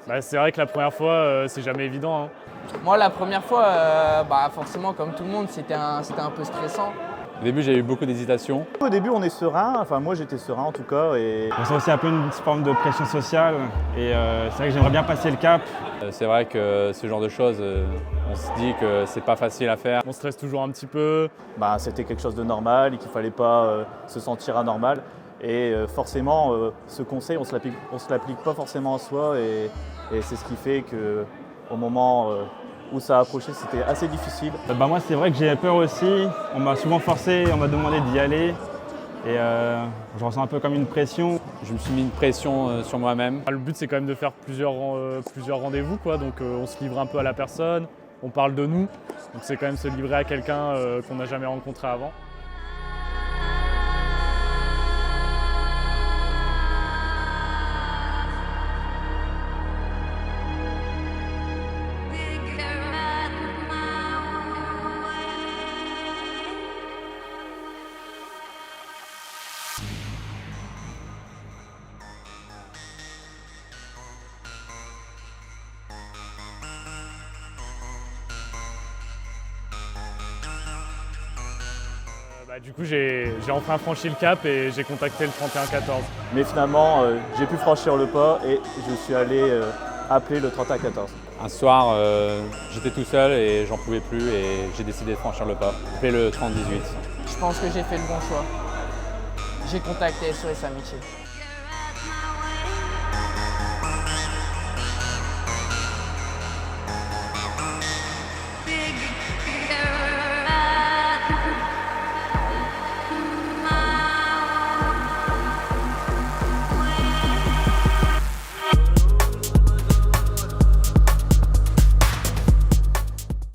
Bah, c'est vrai que la première fois, c'est jamais évident, hein. Moi, la première fois, forcément, comme tout le monde, c'était un peu stressant. Au début, j'ai eu beaucoup d'hésitation. Au début, on est serein, enfin moi j'étais serein en tout cas. On ressent aussi un peu une forme de pression sociale et c'est vrai que j'aimerais bien passer le cap. C'est vrai que ce genre de choses, on se dit que c'est pas facile à faire. On stresse toujours un petit peu. C'était quelque chose de normal et qu'il ne fallait pas se sentir anormal. Et forcément, ce conseil, on ne se l'applique pas forcément à soi et c'est ce qui fait qu'au moment où ça a approché, c'était assez difficile. Moi, c'est vrai que j'ai peur aussi. On m'a souvent forcé, on m'a demandé d'y aller. Et je ressens un peu comme une pression. Je me suis mis une pression sur moi-même. Le but, c'est quand même de faire plusieurs rendez-vous, quoi. Donc on se livre un peu à la personne, on parle de nous. Donc c'est quand même se livrer à quelqu'un qu'on n'a jamais rencontré avant. Du coup, j'ai enfin franchi le cap et j'ai contacté le 3114. Mais finalement, j'ai pu franchir le pas et je suis allé appeler le 3114. Un soir, j'étais tout seul et j'en pouvais plus et j'ai décidé de franchir le pas. J'ai fait le 30-18. Je pense que j'ai fait le bon choix. J'ai contacté SOS Amitié.